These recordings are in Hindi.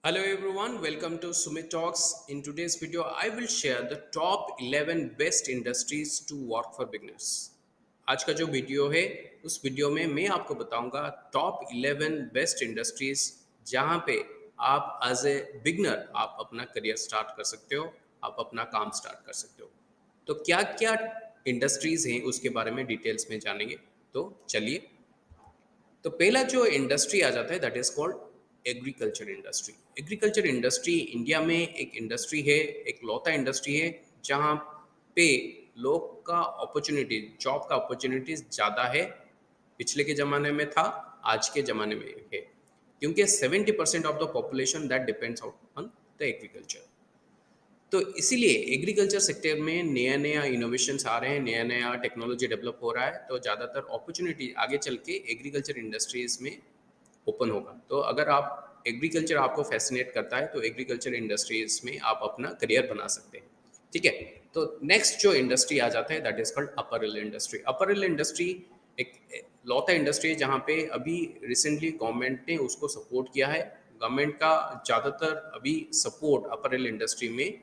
Hello everyone, welcome to Sumit Talks. In today's video, I will share the top 11 best industries to work for beginners. आज का जो वीडियो है उस वीडियो में मैं आपको बताऊंगा टॉप 11 बेस्ट इंडस्ट्रीज जहां पे आप एज ए बिगनर आप अपना करियर स्टार्ट कर सकते हो, आप अपना काम स्टार्ट कर सकते हो। तो क्या क्या इंडस्ट्रीज हैं उसके बारे में डिटेल्स में जानेंगे। तो चलिए, तो पहला जो इंडस्ट्री आ जाता है that is called agriculture industry. Agriculture industry India में एक इंडस्ट्री है, एक लौता इंडस्ट्री है जहाँ पे लोग का अपॉर्चुनिटी, जॉब का अपॉर्चुनिटीज ज़्यादा है। पिछले के ज़माने में था, आज के ज़माने में है, क्योंकि 70% of the population that depends on the agriculture. तो इसीलिए एग्रीकल्चर सेक्टर में नया नया इनोवेशंस आ रहे हैं, नया नया टेक्नोलॉजी डेवलप हो रहा है। तो ज़्यादातर अपॉर्चुनिटी आगे चल के एग्रीकल्चर इंडस्ट्रीज में ओपन होगा। तो अगर आप एग्रीकल्चर आपको फैसिनेट करता है तो एग्रीकल्चर इंडस्ट्रीज में आप अपना करियर बना सकते हैं। ठीक है। तो नेक्स्ट जो इंडस्ट्री आ जाता है that is called April industry. April industry एक लौता इंडस्ट्री है जहाँ पे अभी रिसेंटली गवर्नमेंट ने उसको सपोर्ट किया है। गवर्नमेंट का ज़्यादातर अभी सपोर्ट अपरेल इंडस्ट्री में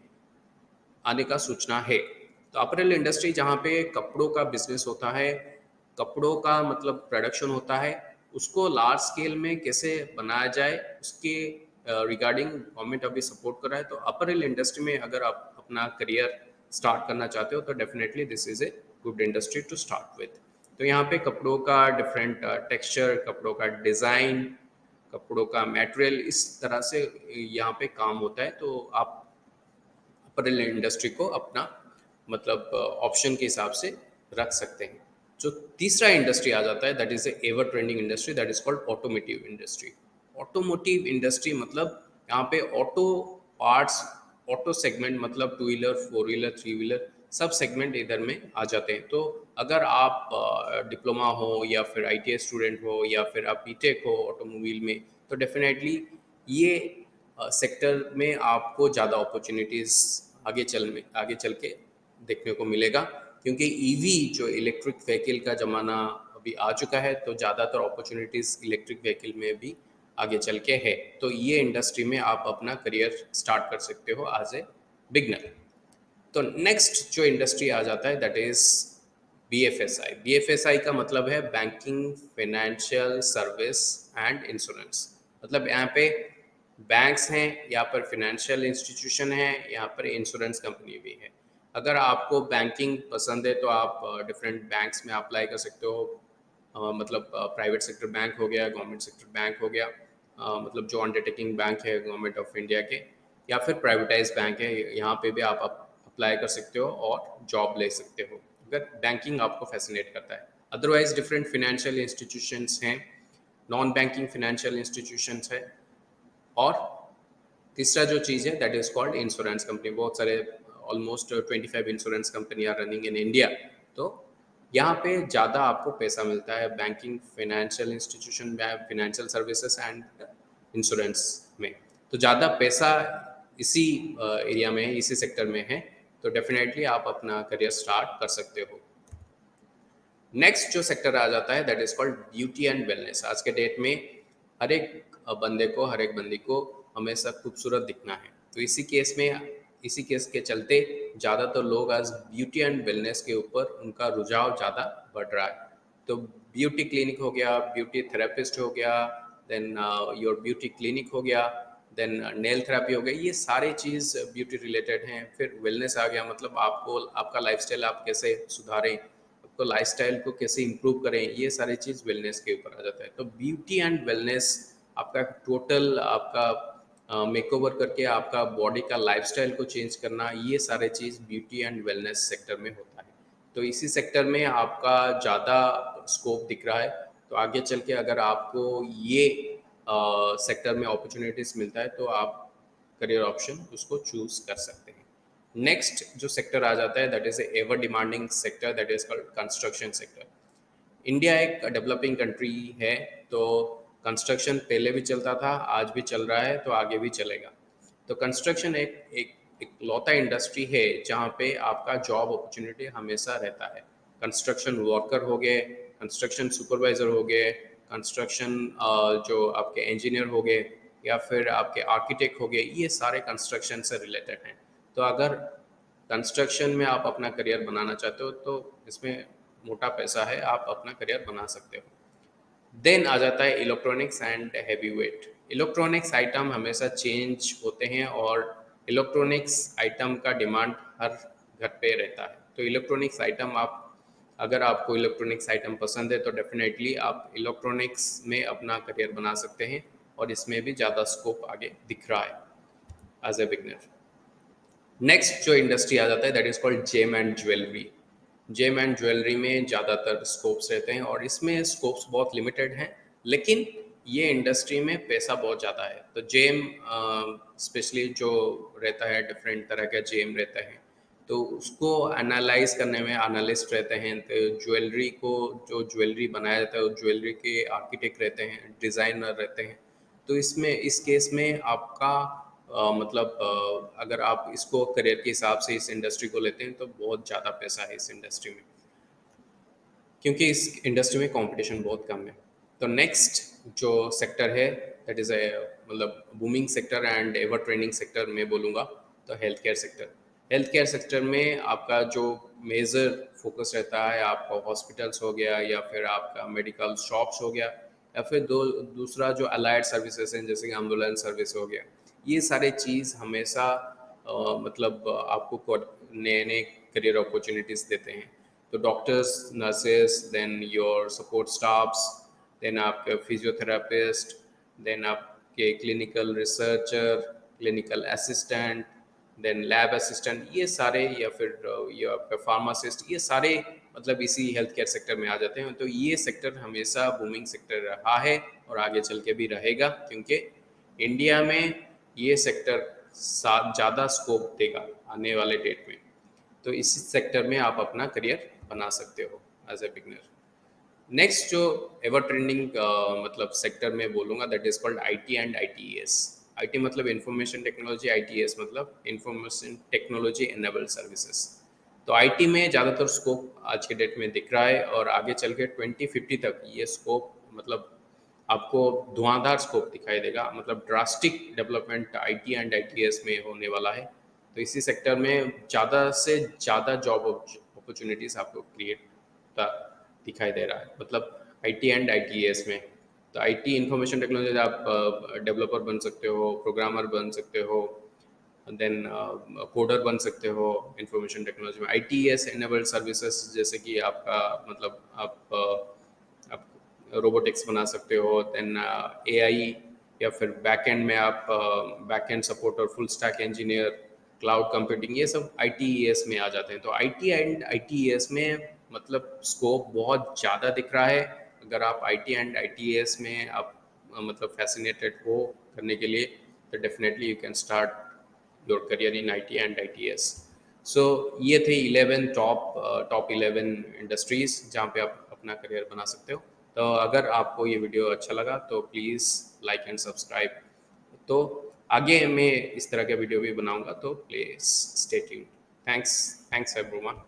आने का सूचना है। तो अपरेल इंडस्ट्री जहाँ पे कपड़ों का बिजनेस होता है, कपड़ों का मतलब प्रोडक्शन होता है, उसको लार्ज स्केल में कैसे बनाया जाए उसके रिगार्डिंग गवर्नमेंट अभी सपोर्ट कर रहा है। तो अपरेल इंडस्ट्री में अगर आप अपना करियर स्टार्ट करना चाहते हो तो definitely this is a good industry to start with. तो यहाँ पे कपड़ों का डिफरेंट टेक्सचर, कपड़ों का डिज़ाइन, कपड़ों का मटेरियल, इस तरह से यहाँ पे काम होता है। तो आप अपरेल इंडस्ट्री को अपना मतलब ऑप्शन के हिसाब से रख सकते हैं। जो तीसरा इंडस्ट्री आ जाता है that is ever trending industry, that is called automotive industry. Automotive industry मतलब यहाँ पे ऑटो पार्ट्स, ऑटो सेगमेंट मतलब two wheeler, four wheeler, three wheeler, सब सेगमेंट इधर में आ जाते हैं। तो अगर आप डिप्लोमा हो या फिर आईटीआई स्टूडेंट हो या फिर आप बीटेक हो ऑटोमोबाइल में, तो डेफिनेटली ये सेक्टर में आपको ज़्यादा अपॉर्चुनिटीज़ आगे चल के देखने को मिलेगा, क्योंकि ईवी जो इलेक्ट्रिक व्हीकल का ज़माना अभी आ चुका है। तो ज़्यादातर अपॉर्चुनिटीज़ इलेक्ट्रिक व्हीकल में भी आगे चल के है। तो ये इंडस्ट्री में आप अपना करियर स्टार्ट कर सकते हो एज ए बिगनर। तो नेक्स्ट जो इंडस्ट्री आ जाता है दैट इज बीएफएसआई। बीएफएसआई का मतलब है banking, financial service and insurance. मतलब यहाँ पे बैंक्स हैं, यहाँ पर फाइनेंशियल इंस्टीट्यूशन है, यहाँ पर इंश्योरेंस कंपनी भी है। अगर आपको बैंकिंग पसंद है तो आप डिफरेंट बैंक्स में अप्लाई कर सकते हो। मतलब प्राइवेट सेक्टर बैंक हो गया, गवर्नमेंट सेक्टर बैंक हो गया, मतलब जो अंडरटेकिंग बैंक है गवर्नमेंट ऑफ इंडिया के, या फिर प्राइवेटाइज बैंक है, यहाँ पे भी आप अप्लाई कर सकते हो और जॉब ले सकते हो अगर बैंकिंग आपको फैसिनेट करता है। अदरवाइज डिफरेंट फिनेंशियल इंस्टीट्यूशंस हैं, नॉन बैंकिंग फिनेंशियल इंस्टीट्यूशंस है। और तीसरा जो चीज़ है that is called insurance company. बहुत सारे almost 25 insurance company are running in India. तो यहाँ पे ज़्यादा आपको पैसा मिलता है बैंकिंग, फाइनेंशियल इंस्टीट्यूशन में, फाइनेंशियल सर्विसेज एंड इंश्योरेंस में। तो ज़्यादा पैसा इसी एरिया में है, इसी सेक्टर में है। तो डेफिनेटली आप अपना करियर स्टार्ट कर सकते हो। नेक्स्ट जो सेक्टर आ जाता है that is called beauty and wellness. आज के डेट में हर एक बंदे को, हर एक बंदी को हमेशा खूबसूरत दिखना है। तो इसी केस के चलते ज़्यादातर लोग आज ब्यूटी एंड वेलनेस के ऊपर उनका रुझाव ज़्यादा बढ़ रहा है। तो ब्यूटी क्लिनिक हो गया, ब्यूटी थेरेपिस्ट हो गया, देन योर ब्यूटी क्लिनिक हो गया, देन नेल थेरेपी हो गई, ये सारे चीज़ ब्यूटी रिलेटेड हैं। फिर वेलनेस आ गया, मतलब आपको आपका लाइफस्टाइल आप कैसे सुधारें, तो लाइफस्टाइल को कैसे इंप्रूव करें, ये सारी चीज़ वेलनेस के ऊपर आ जाता है। तो ब्यूटी एंड वेलनेस आपका टोटल आपका मेकओवर करके आपका बॉडी का लाइफस्टाइल को चेंज करना, ये सारे चीज़ ब्यूटी एंड वेलनेस सेक्टर में होता है। तो इसी सेक्टर में आपका ज़्यादा स्कोप दिख रहा है। तो आगे चल के अगर आपको ये सेक्टर में अपॉर्चुनिटीज़ मिलता है तो आप करियर ऑप्शन उसको चूज़ कर सकते हैं। नेक्स्ट जो सेक्टर आ जाता है that is ever demanding sector, that is called construction sector. India एक डेवलपिंग कंट्री है, तो कंस्ट्रक्शन पहले भी चलता था, आज भी चल रहा है, तो आगे भी चलेगा। तो कंस्ट्रक्शन एक लौता इंडस्ट्री है जहाँ पे आपका जॉब अपॉर्चुनिटी हमेशा रहता है। कंस्ट्रक्शन वर्कर हो गए, कंस्ट्रक्शन सुपरवाइजर हो गए, कंस्ट्रक्शन जो आपके इंजीनियर हो गए, या फिर आपके आर्किटेक्ट हो गए, ये सारे कंस्ट्रक्शन से रिलेटेड हैं। तो अगर कंस्ट्रक्शन में आप अपना करियर बनाना चाहते हो तो इसमें मोटा पैसा है, आप अपना करियर बना सकते हो। देन आ जाता है electronics and heavy weight. Electronics item हमेशा चेंज होते हैं और इलेक्ट्रॉनिक्स आइटम का डिमांड हर घर पे रहता है। तो इलेक्ट्रॉनिक्स आइटम आप, अगर आपको इलेक्ट्रॉनिक्स आइटम पसंद है तो डेफिनेटली आप इलेक्ट्रॉनिक्स में अपना करियर बना सकते हैं और इसमें भी ज़्यादा स्कोप आगे दिख रहा है एज ए बिगनर। नेक्स्ट जो इंडस्ट्री आ जाता है that is called gem and jewellery. Gem and jewellery में ज़्यादातर स्कोप्स रहते हैं और इसमें स्कोप्स बहुत लिमिटेड हैं, लेकिन ये इंडस्ट्री में पैसा बहुत ज़्यादा है। तो जेम स्पेशली जो रहता है, डिफरेंट तरह का जेम रहता है, तो उसको एनालाइज करने में एनालिस्ट रहते हैं। तो ज्वेलरी को, जो ज्वेलरी बनाया जाता है, वो ज्वेलरी के आर्किटेक्ट रहते हैं, डिज़ाइनर रहते हैं। तो इसमें, इस केस में आपका मतलब अगर आप इसको करियर के हिसाब से इस इंडस्ट्री को लेते हैं तो बहुत ज़्यादा पैसा है इस इंडस्ट्री में, क्योंकि इस इंडस्ट्री में कंपटीशन बहुत कम है। तो नेक्स्ट जो सेक्टर है दैट इज़ ए मतलब booming sector and ever trending sector मैं बोलूँगा, तो health care sector. Health care sector में आपका जो मेजर फोकस रहता है, आपका हॉस्पिटल्स हो गया या फिर आपका मेडिकल शॉप्स हो गया या फिर दूसरा जो अलाइड सर्विसेज हैं जैसे कि एम्बुलेंस सर्विस हो गया, ये सारे चीज़ हमेशा मतलब आपको नए नए करियर अपॉर्चुनिटीज़ देते हैं। तो doctors, nurses, then your support staffs, then आपके फिजियोथेरापिस्ट, देन आपके clinical researcher, clinical assistant, then lab assistant, ये सारे, या फिर ये आपका फार्मासिस्ट, ये सारे मतलब इसी हेल्थ केयर सेक्टर में आ जाते हैं। तो ये सेक्टर हमेशा बूमिंग सेक्टर रहा है और आगे चल के भी रहेगा, क्योंकि इंडिया में ये सेक्टर ज़्यादा स्कोप देगा आने वाले डेट में। तो इस सेक्टर में आप अपना करियर बना सकते हो एज ए बिगनर। नेक्स्ट जो एवर ट्रेंडिंग मतलब सेक्टर में बोलूँगा that is called IT and ITS. IT मतलब इंफॉर्मेशन टेक्नोलॉजी, आईटीएस मतलब इंफॉर्मेशन टेक्नोलॉजी एनेबल्ड सर्विसेज। तो आईटी में ज़्यादातर स्कोप आज के डेट में दिख रहा है और आगे चल के 2050 तक ये स्कोप मतलब आपको धुआंधार स्कोप दिखाई देगा, मतलब drastic development IT and ITS में होने वाला है। तो इसी सेक्टर में ज़्यादा से ज़्यादा जॉब अपॉर्चुनिटीज़ आपको क्रिएट दिखाई दे रहा है, मतलब आईटी एंड आईटीएस में। तो आईटी इंफॉर्मेशन टेक्नोलॉजी आप डेवलपर बन सकते हो, प्रोग्रामर बन सकते हो, देन कोडर बन सकते हो इंफॉर्मेशन टेक्नोलॉजी में। आईटीएस एनेबल्ड सर्विसेज जैसे कि आपका मतलब आप रोबोटिक्स बना सकते हो, देन एआई, या फिर बैकएंड में आप बैकएंड सपोर्ट और full stack engineer, cloud computing, ये सब आईटीएस में आ जाते हैं। तो आईटी एंड आईटीएस में मतलब स्कोप बहुत ज़्यादा दिख रहा है। अगर आप आईटी एंड आईटीएस में आप मतलब फैसिनेटेड हो करने के लिए, तो definitely you can start your career in IT and ITs. So ये थे 11 टॉप 11 इंडस्ट्रीज जहाँ पे आप अपना करियर बना सकते हो। तो अगर आपको ये वीडियो अच्छा लगा तो प्लीज़ लाइक एंड सब्सक्राइब। तो आगे मैं इस तरह का वीडियो भी बनाऊंगा, तो please stay tuned. Thanks everyone.